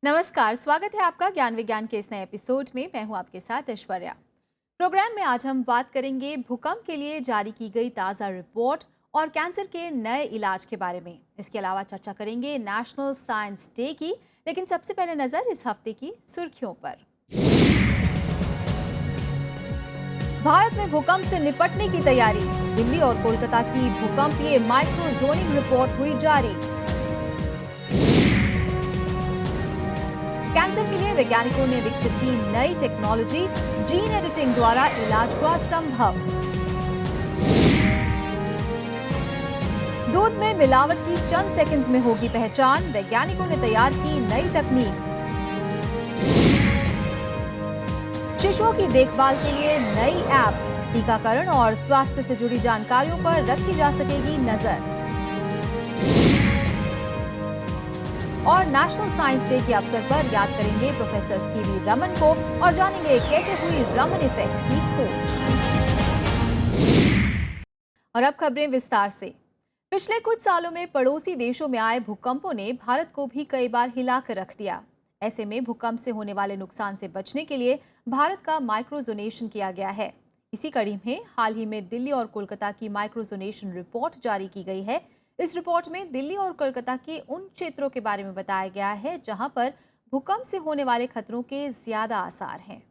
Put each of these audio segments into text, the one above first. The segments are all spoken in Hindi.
नमस्कार, स्वागत है आपका ज्ञान विज्ञान के इस नए एपिसोड में। मैं हूं आपके साथ ऐश्वर्या। प्रोग्राम में आज हम बात करेंगे भूकंप के लिए जारी की गई ताज़ा रिपोर्ट और कैंसर के नए इलाज के बारे में। इसके अलावा चर्चा करेंगे नेशनल साइंस डे की, लेकिन सबसे पहले नजर इस हफ्ते की सुर्खियों पर। भारत में भूकंप से निपटने की तैयारी। दिल्ली और कोलकाता की भूकंपीय माइक्रो जोनिंग रिपोर्ट हुई जारी। कैंसर के लिए वैज्ञानिकों ने विकसित की नई टेक्नोलॉजी, जीन एडिटिंग द्वारा इलाज हुआ संभव। दूध में मिलावट की चंद सेकंड्स में होगी पहचान, वैज्ञानिकों ने तैयार की नई तकनीक। शिशुओं की देखभाल के लिए नई ऐप, टीकाकरण और स्वास्थ्य से जुड़ी जानकारियों पर रखी जा सकेगी नजर। और नेशनल साइंस डे के अवसर पर याद करेंगे प्रोफेसर सीवी रमन को और जानेंगे कैसे हुई रमन इफेक्ट की खोज। और अब खबरें विस्तार से। पिछले कुछ सालों में पड़ोसी देशों में आए भूकंपों ने भारत को भी कई बार हिला कर रख दिया। ऐसे में भूकंप से होने वाले नुकसान से बचने के लिए भारत का माइक्रोजोनेशन किया गया है। इसी कड़ी में हाल ही में दिल्ली और कोलकाता की माइक्रोजोनेशन रिपोर्ट जारी की गई है। इस रिपोर्ट में दिल्ली और कोलकाता के उन क्षेत्रों के बारे में बताया गया है जहां पर भूकंप से होने वाले खतरों के ज्यादा आसार हैं।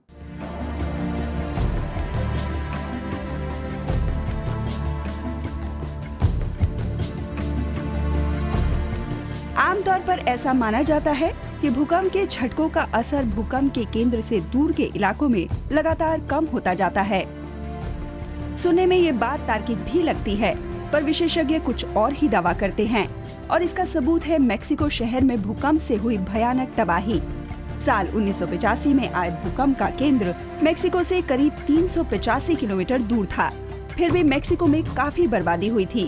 आमतौर पर ऐसा माना जाता है कि भूकंप के झटकों का असर भूकंप के केंद्र से दूर के इलाकों में लगातार कम होता जाता है। सुनने में ये बात तार्किक भी लगती है, पर विशेषज्ञ कुछ और ही दावा करते हैं और इसका सबूत है मेक्सिको शहर में भूकंप से हुई भयानक तबाही। साल 1985 में आए भूकंप का केंद्र मेक्सिको से करीब 385 किलोमीटर दूर था। फिर भी मेक्सिको में काफी बर्बादी हुई थी।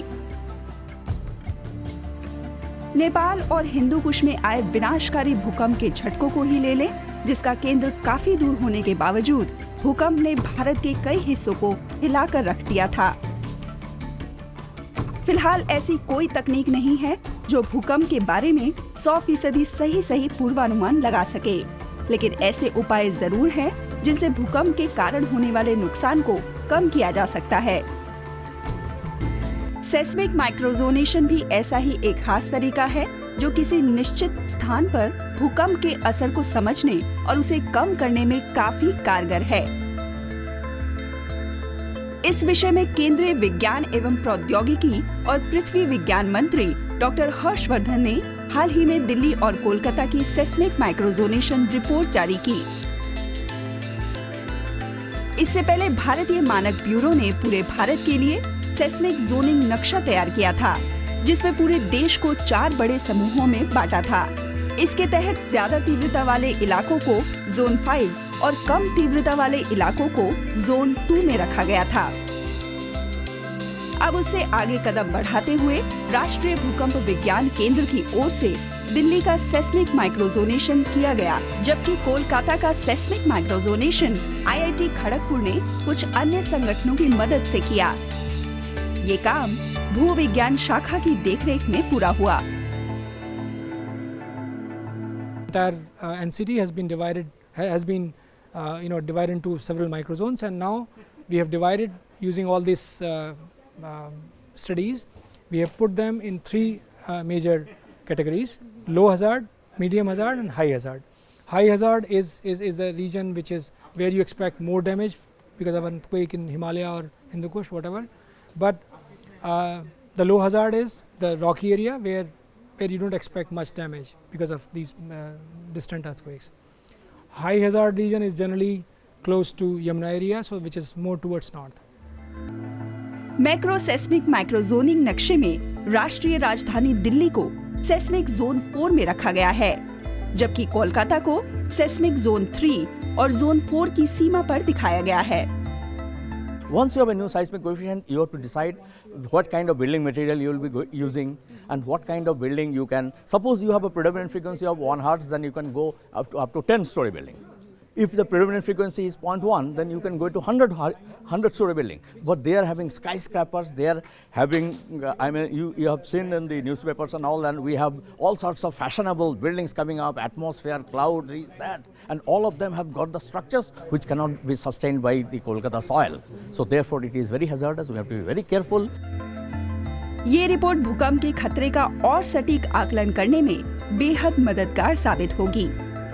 नेपाल और हिंदू कुश में आए विनाशकारी भूकंप के झटकों को ही ले लें, जिसका केंद्र काफी दूर होने के बावजूद भूकंप ने भारत के कई हिस्सों को हिलाकर रख दिया था। फिलहाल ऐसी कोई तकनीक नहीं है जो भूकंप के बारे में 100% सही पूर्वानुमान लगा सके, लेकिन ऐसे उपाय जरूर हैं जिनसे भूकंप के कारण होने वाले नुकसान को कम किया जा सकता है। सेस्मिक माइक्रोजोनेशन भी ऐसा ही एक खास तरीका है जो किसी निश्चित स्थान पर भूकंप के असर को समझने और उसे कम करने में काफी कारगर है। इस विषय में केंद्रीय विज्ञान एवं प्रौद्योगिकी और पृथ्वी विज्ञान मंत्री डॉक्टर हर्षवर्धन ने हाल ही में दिल्ली और कोलकाता की सेस्मिक माइक्रोजोनेशन रिपोर्ट जारी की। इससे पहले भारतीय मानक ब्यूरो ने पूरे भारत के लिए सेस्मिक जोनिंग नक्शा तैयार किया था, जिसमें पूरे देश को 4 बड़े समूहों में बांटा था। इसके तहत ज्यादा तीव्रता वाले इलाकों को जोन 5 और कम तीव्रता वाले इलाकों को जोन 2 में रखा गया था। अब उससे आगे कदम बढ़ाते हुए राष्ट्रीय भूकंप विज्ञान केंद्र की ओर से दिल्ली का सेस्मिक माइक्रोजोनेशन किया गया, जबकि कोलकाता का सेस्मिक माइक्रोजोनेशन IIT खड़गपुर ने कुछ अन्य संगठनों की मदद से किया। ये काम भूविज्ञान शाखा की देखरेख में पूरा हुआ। Entire NCT has been divided into several microzones, and now we have divided using all these studies. We have put them in 3 major categories: low hazard, medium hazard, and high hazard. High hazard is a region which is where you expect more damage because of an earthquake in Himalaya or Hindu Kush, whatever. But the low hazard is the rocky area where you don't expect much damage because of these distant earthquakes. High hazard region is generally close to Yamuna area, so which is more towards north. Macro seismic microzoning नक्शे में राष्ट्रीय राजधानी दिल्ली को सेस्मिक जोन 4 में रखा गया है, जबकि कोलकाता को सेस्मिक जोन 3 और जोन 4 की सीमा पर दिखाया गया है। Once you have a new seismic coefficient, you have to decide what kind of building material you will be using and what kind of building you can. Suppose you have a predominant frequency of 1 Hz, then you can go up to 10-story building. If the predominant frequency is 0.1, then you can go to 100-story building. But they are having skyscrapers, they are having, you have seen in the newspapers and all, and we have all sorts of fashionable buildings coming up, atmosphere, cloud, this, that. And all of them have got the structures which cannot be sustained by the Kolkata soil. So therefore it is very hazardous, we have to be very careful. ये रिपोर्ट भूकंप के खतरे का और सटीक आकलन करने में बेहद मददगार साबित होगी।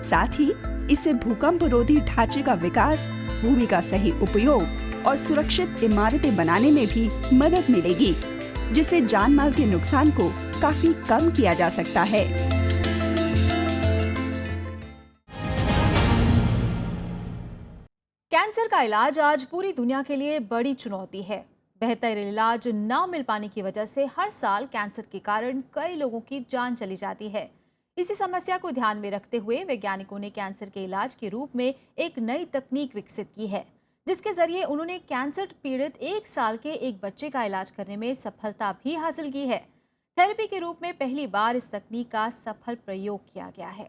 साथ ही इससे भूकंप रोधी ढांचे का विकास, भूमि का सही उपयोग और सुरक्षित इमारतें बनाने में भी मदद मिलेगी, जिससे जान माल के नुकसान को काफी कम किया जा सकता है। कैंसर का इलाज आज पूरी दुनिया के लिए बड़ी चुनौती है। बेहतर इलाज न मिल पाने की वजह से हर साल कैंसर के कारण कई लोगों की जान चली जाती है। इसी समस्या को ध्यान में रखते हुए वैज्ञानिकों ने कैंसर के इलाज के रूप में एक नई तकनीक विकसित की है, जिसके जरिए उन्होंने कैंसर पीड़ित 1 साल के एक बच्चे का इलाज करने में सफलता भी हासिल की है। थेरेपी के रूप में पहली बार इस तकनीक का सफल प्रयोग किया गया है।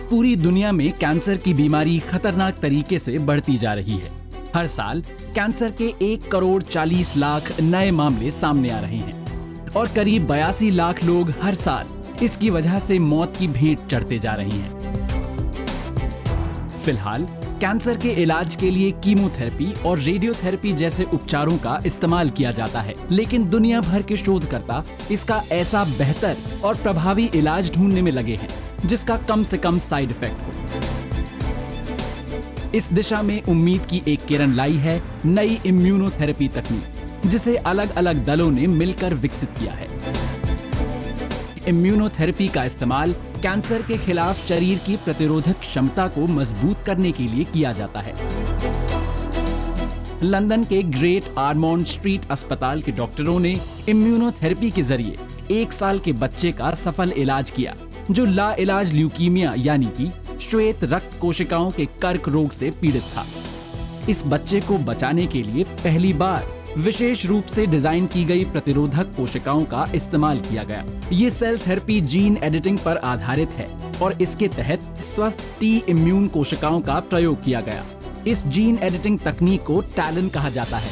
पूरी दुनिया में कैंसर की बीमारी खतरनाक तरीके से बढ़ती जा रही है। हर साल कैंसर के 1,40,00,000 नए मामले सामने आ रहे हैं और करीब 82 लाख लोग हर साल इसकी वजह से मौत की भेंट चढ़ते जा रहे हैं। फिलहाल कैंसर के इलाज के लिए कीमोथेरेपी और रेडियोथेरेपी जैसे उपचारों का इस्तेमाल किया जाता है, लेकिन दुनिया भर के शोधकर्ता इसका ऐसा बेहतर और प्रभावी इलाज ढूंढने में लगे हैं जिसका कम से कम साइड इफेक्ट हो। इस दिशा में उम्मीद की एक किरण लाई है नई इम्यूनोथेरेपी तकनीक, जिसे अलग अलग दलों ने मिलकर विकसित किया है। इम्यूनोथेरेपी का इस्तेमाल कैंसर के खिलाफ शरीर की प्रतिरोधक क्षमता को मजबूत करने के लिए किया जाता है। लंदन के ग्रेट आर्मोंड स्ट्रीट अस्पताल के डॉक्टरों ने इम्यूनोथेरेपी के जरिए 1 साल के बच्चे का सफल इलाज किया, जो लाइलाज ल्यूकीमिया यानी कि श्वेत रक्त कोशिकाओं के कर्क रोग से पीड़ित था। इस बच्चे को बचाने के लिए पहली बार विशेष रूप से डिजाइन की गई प्रतिरोधक कोशिकाओं का इस्तेमाल किया गया। ये सेल थेरेपी जीन एडिटिंग पर आधारित है और इसके तहत स्वस्थ टी इम्यून कोशिकाओं का प्रयोग किया गया। इस जीन एडिटिंग तकनीक को टैलिन कहा जाता है।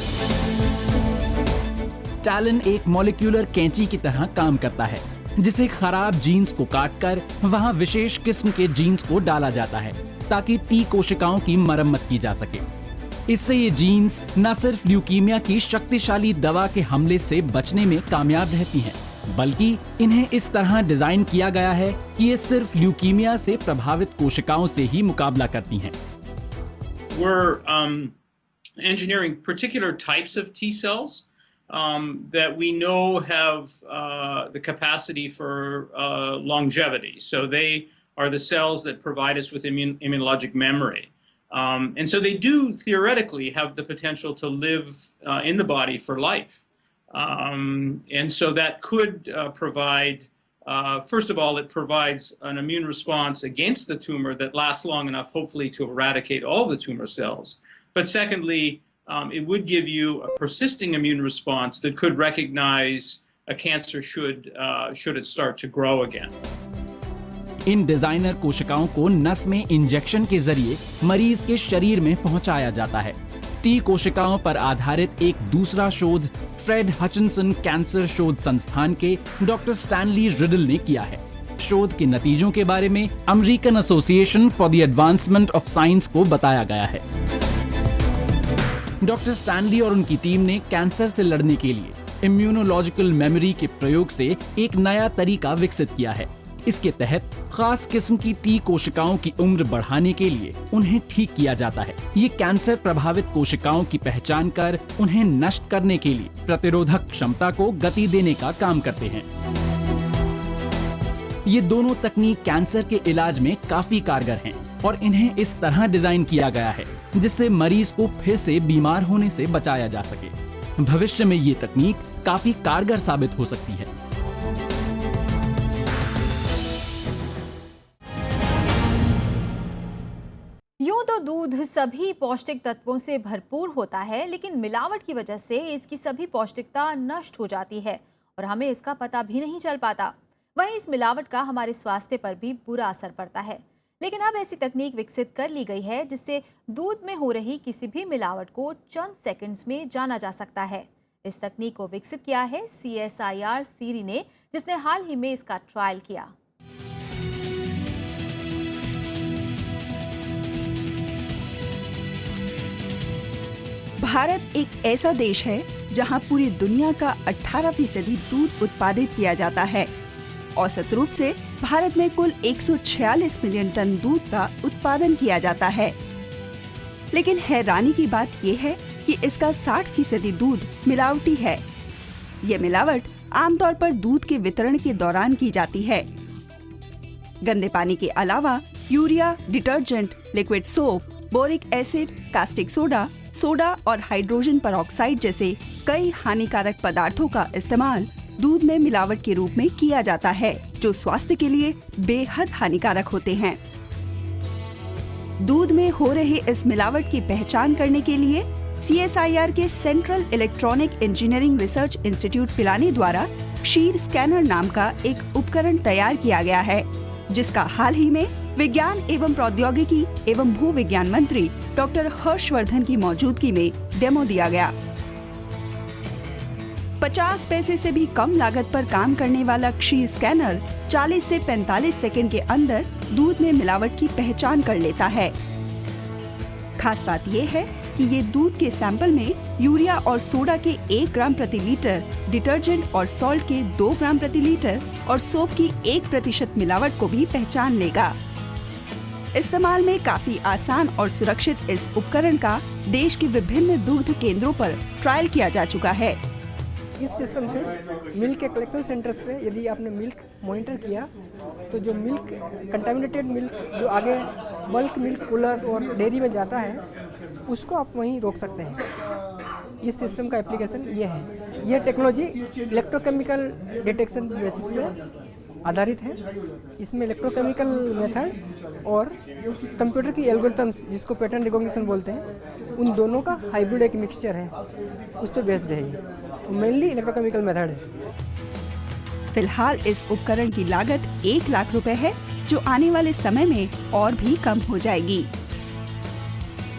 टैलिन एक मॉलिक्यूलर कैंची की तरह काम करता है, जिसे खराब जीन्स को काटकर वहां विशेष किस्म के जीन्स को डाला जाता है ताकि टी कोशिकाओं की मरम्मत की जा सके। इससे ये जीन्स न सिर्फ ल्यूकीमिया की शक्तिशाली दवा के हमले से बचने में कामयाब रहती हैं, बल्कि इन्हें इस तरह डिजाइन किया गया है कि ये सिर्फ ल्यूकीमिया से प्रभावित कोशिकाओं से ही मुकाबला करती हैं। We're engineering particular types of T cells that we know have the capacity for longevity. So they are the cells that provide us with immunologic memory. And so they do theoretically have the potential to live in the body for life. And so that could provide, first of all, it provides an immune response against the tumor that lasts long enough, hopefully, to eradicate all the tumor cells. But secondly, it would give you a persisting immune response that could recognize a cancer should it start to grow again. In designer कोशिकाओं को नस में इंजेक्शन के जरिए मरीज के शरीर में पहुंचाया जाता है। टी कोशिकाओं पर आधारित एक दूसरा शोध फ्रेड हचिनसन कैंसर शोध संस्थान के डॉक्टर स्टैनली रिडल ने किया है। शोध के नतीजों के बारे में American association for the advancement of science को बताया गया है। डॉक्टर स्टैनली और उनकी टीम ने कैंसर से लड़ने के लिए इम्यूनोलॉजिकल मेमोरी के प्रयोग से एक नया तरीका विकसित किया है। इसके तहत खास किस्म की टी कोशिकाओं की उम्र बढ़ाने के लिए उन्हें ठीक किया जाता है। ये कैंसर प्रभावित कोशिकाओं की पहचान कर उन्हें नष्ट करने के लिए प्रतिरोधक क्षमता को गति देने का काम करते हैं। ये दोनों तकनीक कैंसर के इलाज में काफी कारगर हैं और इन्हें इस तरह डिजाइन किया गया है जिससे मरीज को फिर से बीमार होने से बचाया जा सके। भविष्य में ये तकनीक काफी कारगर साबित हो सकती है। यूं तो दूध सभी पौष्टिक तत्वों से भरपूर होता है, लेकिन मिलावट की वजह से इसकी सभी पौष्टिकता नष्ट हो जाती है और हमें इसका पता भी नहीं चल पाता। वहीं इस मिलावट का हमारे स्वास्थ्य पर भी बुरा असर पड़ता है। लेकिन अब ऐसी तकनीक विकसित कर ली गई है जिससे दूध में हो रही किसी भी मिलावट को चंद सेकंड्स में जाना जा सकता है। इस तकनीक को विकसित किया है CSIR सीरी ने, जिसने हाल ही में इसका ट्रायल किया। भारत एक ऐसा देश है जहां पूरी दुनिया का 18% दूध उत्पादित किया जाता है। औसत रूप से भारत में कुल 146 मिलियन टन दूध का उत्पादन किया जाता है। लेकिन हैरानी की बात यह है कि इसका 60% दूध मिलावटी है। ये मिलावट आमतौर पर दूध के वितरण के दौरान की जाती है। गंदे पानी के अलावा urea, detergent, liquid soap, boric acid, caustic soda, soda और हाइड्रोजन परऑक्साइड जैसे कई हानिकारक पदार्थों का इस्तेमाल दूध में मिलावट के रूप में किया जाता है, जो स्वास्थ्य के लिए बेहद हानिकारक होते हैं। दूध में हो रहे इस मिलावट की पहचान करने के लिए CSIR के central electronic engineering research institute Pilani द्वारा क्षीर स्कैनर नाम का एक उपकरण तैयार किया गया है, जिसका हाल ही में विज्ञान एवं प्रौद्योगिकी एवं भूविज्ञान मंत्री डॉक्टर हर्षवर्धन की मौजूदगी में डेमो दिया गया। 50 पैसे से भी कम लागत पर काम करने वाला क्षीर स्कैनर 40 से 45 सेकंड के अंदर दूध में मिलावट की पहचान कर लेता है। खास बात यह है कि ये दूध के सैंपल में यूरिया और सोडा के 1 ग्राम प्रति लीटर, डिटर्जेंट और सॉल्ट के 2 ग्राम प्रति लीटर और सोप की 1% मिलावट को भी पहचान लेगा। इस्तेमाल में काफी आसान और सुरक्षित इस उपकरण का देश के विभिन्न दुग्ध केंद्रों पर ट्रायल किया जा चुका है। इस सिस्टम से मिल्क के कलेक्शन सेंटर्स पे यदि आपने मिल्क मॉनिटर किया तो जो मिल्क कंटामिनेटेड मिल्क जो आगे बल्क मिल्क कूलर्स और डेयरी में जाता है उसको आप वहीं रोक सकते हैं। इस सिस्टम का एप्लीकेशन ये है। ये टेक्नोलॉजी इलेक्ट्रोकेमिकल डिटेक्शन बेसिस पे आधारित है। इसमें इलेक्ट्रोकेमिकल मेथड और कंप्यूटर की एल्गोरिथम्स, जिसको पैटर्न रिकॉग्निशन बोलते हैं, उन दोनों का हाइब्रिड एक मिक्सचर है, उस पर बेस्ड है। ये मेनली इलेक्ट्रोकेमिकल मेथड है। फिलहाल इस उपकरण की लागत 1 लाख रुपए है, जो आने वाले समय में और भी कम हो जाएगी।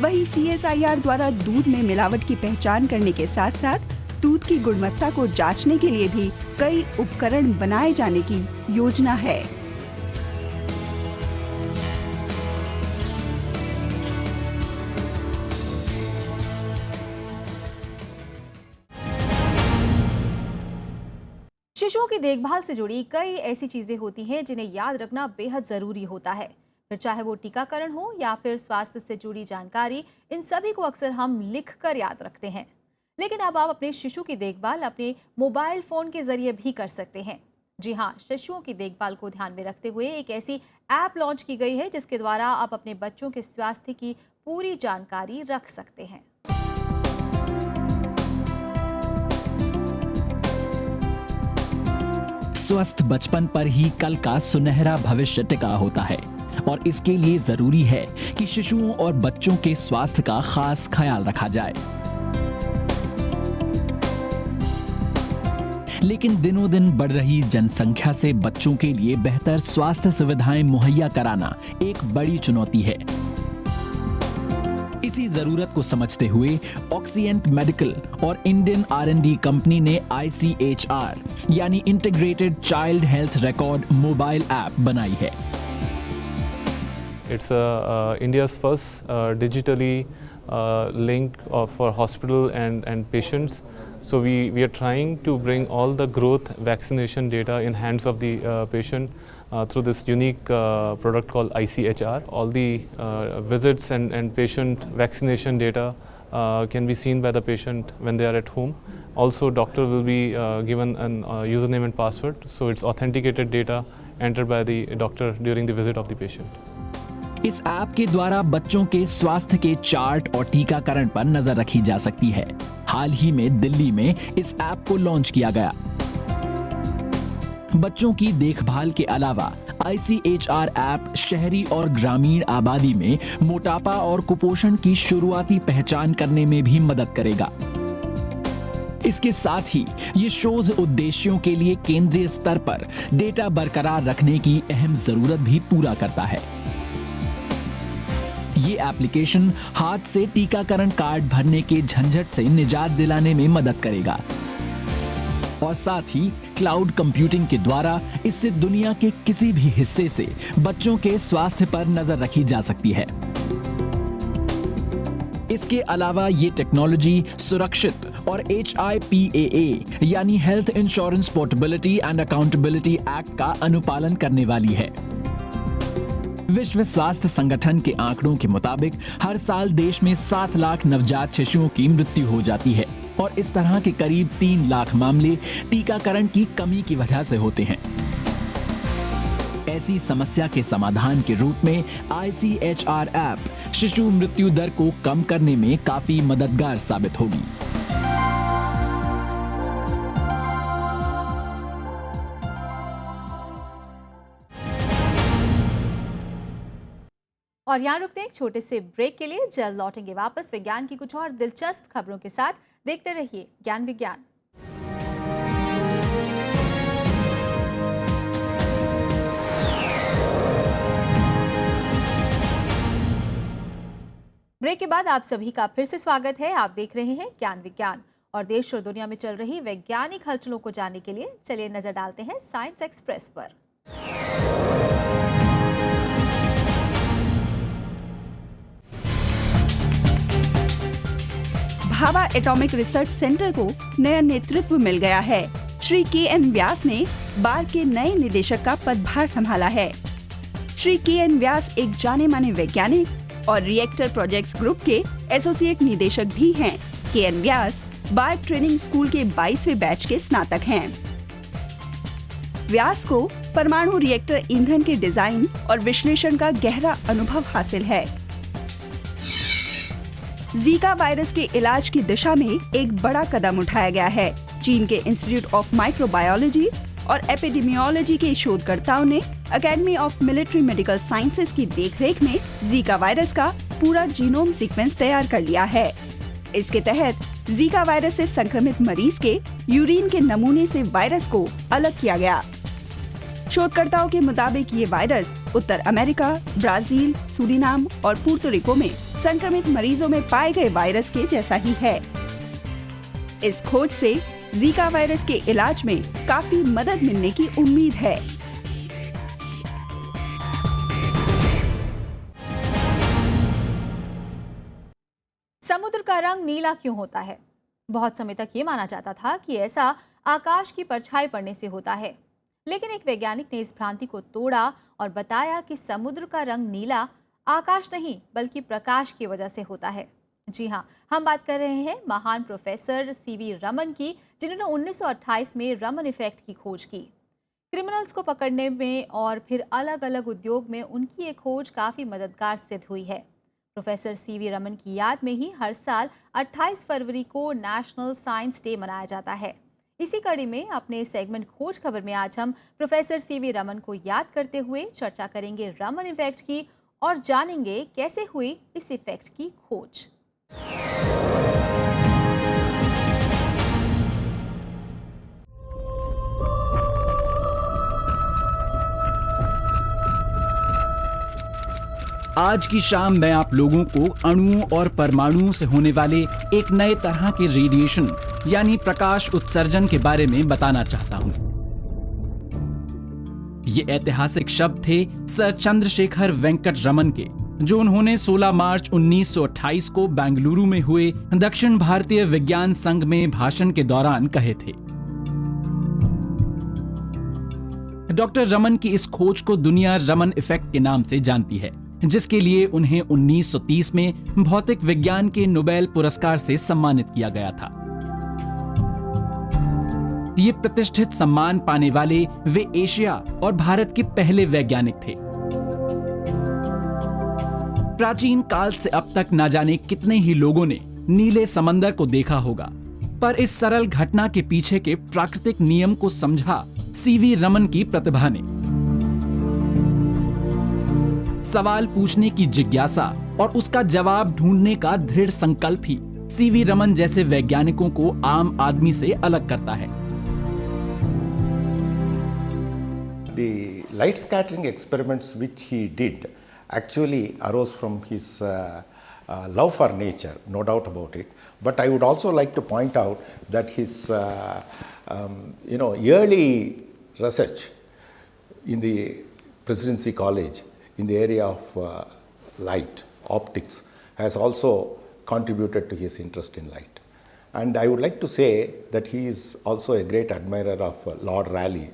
वहीं CSIR द्वारा दूध में मिलावट की पहचान करने के साथ साथ दूध की गुणवत्ता को जांचने के लिए भी कई उपकरण बनाए जाने की योजना है। शिशुओं की देखभाल से जुड़ी कई ऐसी चीजें होती हैं जिन्हें याद रखना बेहद जरूरी होता है। फिर चाहे वो टीकाकरण हो या फिर स्वास्थ्य से जुड़ी जानकारी, इन सभी को अक्सर हम लिखकर याद रखते हैं। लेकिन अब आप अपने शिशु की देखभाल अपने मोबाइल फोन के जरिए भी कर सकते हैं। जी हाँ, शिशुओं की देखभाल को ध्यान में रखते हुए एक ऐसी ऐप लॉन्च की गई है जिसके द्वारा आप अपने बच्चों के स्वास्थ्य की पूरी जानकारी रख सकते हैं। स्वस्थ बचपन पर ही कल का सुनहरा भविष्य टिका होता है और इसके लिए जरूरी है कि शिशुओं और बच्चों के स्वास्थ्य का खास ख्याल रखा जाए। लेकिन दिनों दिन बढ़ रही जनसंख्या से बच्चों के लिए बेहतर स्वास्थ्य सुविधाएं मुहैया कराना एक बड़ी चुनौती है। इसी जरूरत को समझते हुए ऑक्सीएंट मेडिकल और इंडियन R&D कंपनी ने ICHR यानी integrated child health record mobile app बनाई है। It's India's first digitally link for hospital and patients. So we are trying to bring all the growth vaccination data in hands of the patient through this unique product called ICHR. All the visits and patient vaccination data can be seen by the patient when they are at home. Also, doctor will be given an username and password, so it's authenticated data entered by the doctor during the visit of the patient. इस ऐप के द्वारा बच्चों के स्वास्थ्य के चार्ट और टीकाकरण पर नजर रखी जा सकती है। हाल ही में दिल्ली में इस ऐप को लॉन्च किया गया। बच्चों की देखभाल के अलावा ICHR ऐप शहरी और ग्रामीण आबादी में मोटापा और कुपोषण की शुरुआती पहचान करने में भी मदद करेगा। इसके साथ ही ये शोध उद्देश्यों के लिए केंद्रीय स्तर पर डेटा बरकरार रखने की अहम जरूरत भी पूरा करता है। ये एप्लीकेशन हाथ से टीकाकरण कार्ड भरने के झंझट से निजात दिलाने में मदद करेगा और साथ ही क्लाउड कंप्यूटिंग के द्वारा इससे दुनिया के किसी भी हिस्से से बच्चों के स्वास्थ्य पर नजर रखी जा सकती है। इसके अलावा ये टेक्नोलॉजी सुरक्षित और HIPAA यानी health insurance portability and accountability act का अनुपालन करने वाली है। विश्व स्वास्थ्य संगठन के आंकड़ों के मुताबिक हर साल देश में 7 लाख नवजात शिशुओं की मृत्यु हो जाती है और इस तरह के करीब 3 लाख मामले टीकाकरण की कमी की वजह से होते हैं। ऐसी समस्या के समाधान के रूप में ICHR ऐप शिशु मृत्यु दर को कम करने में काफी मददगार साबित होगी। और यहाँ रुकते हैं एक छोटे से ब्रेक के लिए। जल्द लौटेंगे वापस विज्ञान की कुछ और दिलचस्प खबरों के साथ। देखते रहिए ज्ञान विज्ञान। ब्रेक के बाद आप सभी का फिर से स्वागत है। आप देख रहे हैं ज्ञान विज्ञान और देश और दुनिया में चल रही वैज्ञानिक हलचलों को जानने के लिए चलिए नजर डालते हैं साइंस एक्सप्रेस पर। भाभा एटॉमिक रिसर्च सेंटर को नया नेतृत्व मिल गया है। श्री KN व्यास ने बार के नए निदेशक का पदभार संभाला है। श्री KN व्यास एक जाने माने वैज्ञानिक और रिएक्टर प्रोजेक्ट्स ग्रुप के एसोसिएट निदेशक भी हैं। KN व्यास बार ट्रेनिंग स्कूल के 22वें बैच के स्नातक हैं। व्यास को परमाणु रिएक्टर ईंधन के डिजाइन और विश्लेषण का गहरा अनुभव हासिल है। जीका वायरस के इलाज की दिशा में एक बड़ा कदम उठाया गया है। चीन के इंस्टीट्यूट ऑफ माइक्रोबायोलॉजी और एपिडेमियोलॉजी के शोधकर्ताओं ने academy of military medical sciences की देखरेख में जीका वायरस का पूरा जीनोम सीक्वेंस तैयार कर लिया है। इसके तहत जीका वायरस से संक्रमित मरीज के यूरिन के नमूने से वायरस को अलग किया गया। शोधकर्ताओं के मुताबिक ये वायरस उत्तर अमेरिका, ब्राजील, सूरीनाम और पुर्तरिको में संक्रमित मरीजों में पाए गए वायरस के जैसा ही है। इस खोज से जीका वायरस के इलाज में काफी मदद मिलने की उम्मीद है। समुद्र का रंग नीला क्यों होता है? बहुत समय तक ये माना जाता था कि ऐसा आकाश की परछाई पड़ने से होता है, लेकिन एक वैज्ञानिक ने इस भ्रांति को तोड़ा और बताया कि समुद्र का रंग नीला आकाश नहीं बल्कि प्रकाश की वजह से होता है। जी हाँ, हम बात कर रहे हैं महान प्रोफेसर CV रमन की, जिन्होंने 1928 में रमन इफेक्ट की खोज की। क्रिमिनल्स को पकड़ने में और फिर अलग अलग उद्योग में उनकी ये खोज काफ़ी मददगार सिद्ध हुई है। प्रोफेसर CV रमन की याद में ही हर साल 28 फरवरी को नेशनल साइंस डे मनाया जाता है। इसी कड़ी में अपने सेगमेंट खोज खबर में आज हम प्रोफेसर CV रमन को याद करते हुए चर्चा करेंगे रमन इफेक्ट की और जानेंगे कैसे हुई इस इफेक्ट की खोज। आज की शाम मैं आप लोगों को अणुओं और परमाणुओं से होने वाले एक नए तरह के रेडिएशन यानी प्रकाश उत्सर्जन के बारे में बताना चाहता हूं। ये ऐतिहासिक शब्द थे सर चंद्रशेखर वेंकट रमन के, जो उन्होंने 16 मार्च 1928 को बेंगलुरु में हुए दक्षिण भारतीय विज्ञान संघ में भाषण के दौरान कहे थे। डॉक्टर रमन की इस खोज को दुनिया रमन इफेक्ट के नाम से जानती है, जिसके लिए उन्हें 1930 में भौतिक विज्ञान के नोबेल पुरस्कार से सम्मानित किया गया था। ये प्रतिष्ठित सम्मान पाने वाले वे एशिया और भारत के पहले वैज्ञानिक थे। प्राचीन काल से अब तक न जाने कितने ही लोगों ने नीले समंदर को देखा होगा, पर इस सरल घटना के पीछे के प्राकृतिक नियम को समझा CV रमन की प्रतिभा ने। सवाल पूछने की जिज्ञासा और उसका जवाब ढूंढने का दृढ़ संकल्प ही सीवी रमन जैसे वैज्ञानिकों को आम आदमी से अलग करता है। The light scattering experiments which he did actually arose from his love for nature, no doubt about it. But I would also like to point out that his early research in the Presidency College in the area of light, optics, has also contributed to his interest in light. And I would like to say that he is also a great admirer of Lord Rayleigh,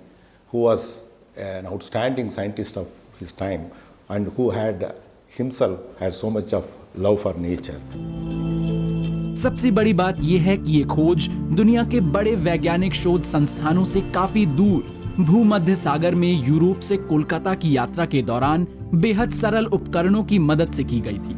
who was an outstanding scientist of his time and who had himself had so much of love for nature. सबसे बड़ी बात यह है कि ये खोज दुनिया के बड़े वैज्ञानिक शोध संस्थानों से काफी दूर भूमध्य सागर में यूरोप से कोलकाता की यात्रा के दौरान बेहद सरल उपकरणों की मदद से की गई थी।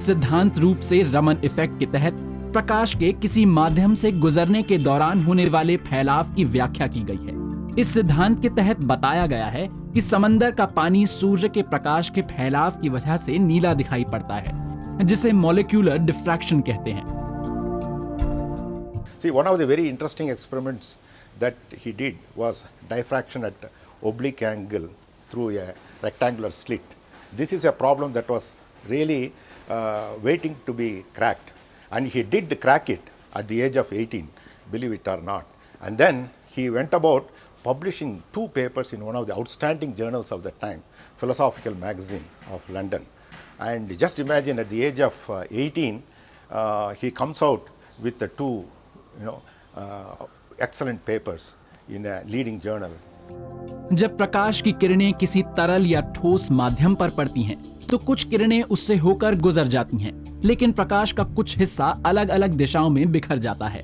सिद्धांत रूप से रमन इफेक्ट के तहत प्रकाश के किसी माध्यम से गुजरने के दौरान होने वाले फैलाव की व्याख्या की गई है। इस सिद्धांत के तहत बताया गया है कि समंदर का पानी सूर्य के प्रकाश के फैलाव की वजह से नीला दिखाई पड़ता है, जिसे मॉलिक्यूलर डिफ्रैक्शन कहते हैं। See, one of the very interesting experiments that he did was diffraction at oblique angle through a rectangular slit. This is a problem that was really waiting to be cracked, and he did crack it at the age of 18, believe it or not. And then he went about publishing 2 papers in one of the outstanding journals of the time, Philosophical Magazine of London. And just imagine, at the age of 18, he comes out with the 2 excellent papers in a leading journal. जब प्रकाश की किरणें किसी तरल या ठोस माध्यम पर पड़ती हैं, तो कुछ किरणें उससे होकर गुजर जाती हैं, लेकिन प्रकाश का कुछ हिस्सा अलग-अलग दिशाओं में बिखर जाता है।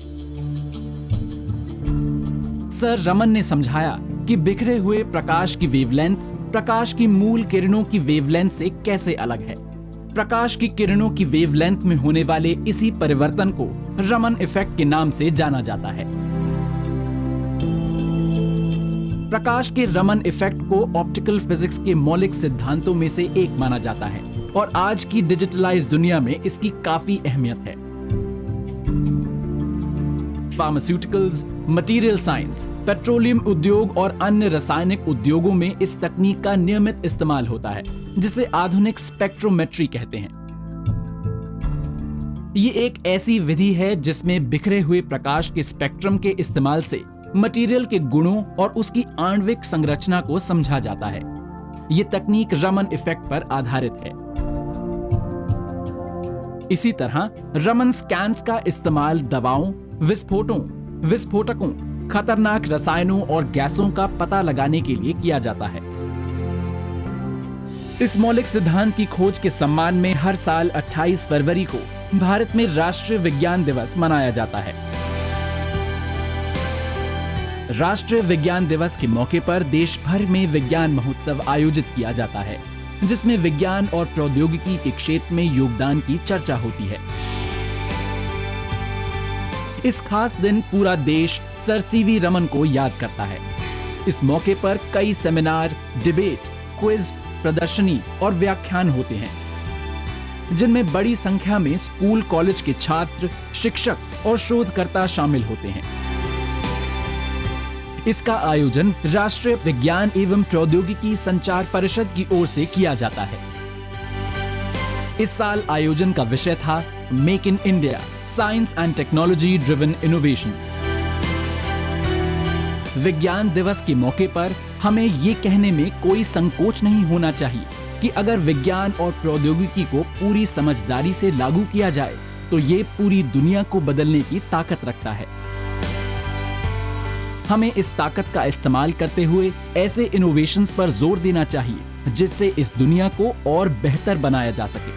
सर रमन ने समझाया कि बिखरे हुए प्रकाश की वेवलेंथ प्रकाश की मूल किरणों की वेवलेंथ से कैसे अलग है। प्रकाश की किरणों की वेवलेंथ में होने वाले इसी परिवर्तन को रमन इफेक्ट के नाम से जाना जाता है। प्रकाश के रमन इफेक्ट को ऑप्टिकल फिजिक्स के मौलिक सिद्धांतों में से एक माना जाता है और आज की डिजिटलाइज दुनिया में इसकी काफी अहमियत है। फार्मास्यूटिकल्स, मटेरियल साइंस, पेट्रोलियम उद्योग और अन्य रासायनिक उद्योगों में इस तकनीक का नियमित इस्तेमाल होता है, जिसे आधुनिक स्पेक्ट्रोमेट्री कहते हैं। ये एक ऐसी विधि है जिसमें बिखरे हुए प्रकाश के स्पेक्ट्रम के इस्तेमाल से मटेरियल के गुणों और उसकी आणविक संरचना को समझा जाता है। ये तकनीक रमन इफेक्ट पर आधारित है। इसी तरह रमन स्कैन्स का इस्तेमाल दवाओं, विस्फोटकों, खतरनाक रसायनों और गैसों का पता लगाने के लिए किया जाता है। इस मौलिक सिद्धांत की खोज के सम्मान में हर साल 28 फरवरी को भारत में राष्ट्रीय विज्ञान दिवस मनाया जाता है। राष्ट्रीय विज्ञान दिवस के मौके पर देश भर में विज्ञान महोत्सव आयोजित किया जाता है, जिसमें विज्ञान और प्रौद्योगिकी के क्षेत्र में योगदान की चर्चा होती है। इस खास दिन पूरा देश सर सीवी रमन को याद करता है। इस मौके पर कई सेमिनार, डिबेट, क्विज, प्रदर्शनी और व्याख्यान होते हैं, जिनमें बड़ी संख्या में स्कूल कॉलेज के छात्र, शिक्षक और शोधकर्ता शामिल होते हैं। इसका आयोजन राष्ट्रीय विज्ञान एवं प्रौद्योगिकी संचार परिषद की ओर से किया जाता है। इस साल आयोजन का विषय था make in India, science and technology driven innovation. विज्ञान दिवस के मौके पर हमें ये कहने में कोई संकोच नहीं होना चाहिए कि अगर विज्ञान और प्रौद्योगिकी को पूरी समझदारी से लागू किया जाए तो ये पूरी दुनिया को बदलने की ताकत रखता है। हमें इस ताकत का इस्तेमाल करते हुए ऐसे इनोवेशंस पर जोर देना चाहिए जिससे इस दुनिया को और बेहतर बनाया जा सके।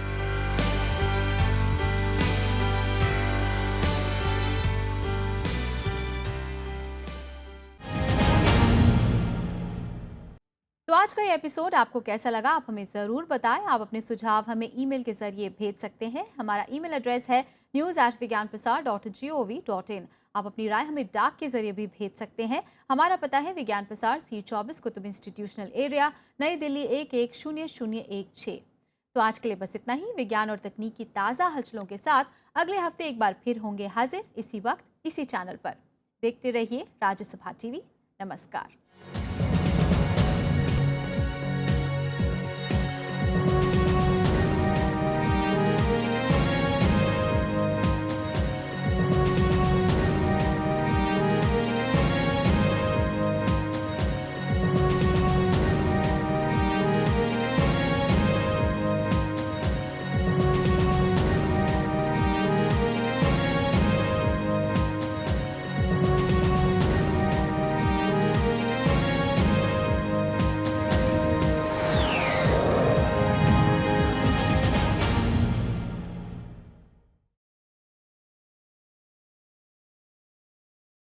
तो आज का ये एपिसोड आपको कैसा लगा, आप हमें ज़रूर बताएं। आप अपने सुझाव हमें ईमेल के जरिए भेज सकते हैं। हमारा ईमेल एड्रेस है news@vigyanprasar.gov.in। आप अपनी राय हमें डाक के जरिए भी भेज सकते हैं। हमारा पता है विज्ञान प्रसार C24 कुतुब इंस्टीट्यूशनल एरिया, नई दिल्ली 110016। तो आज के लिए बस इतना ही। विज्ञान और तकनीक की ताज़ा हलचलों के साथ अगले हफ्ते एक बार फिर होंगे हाजिर, इसी वक्त इसी चैनल पर। देखते रहिए राज्यसभा टीवी। नमस्कार।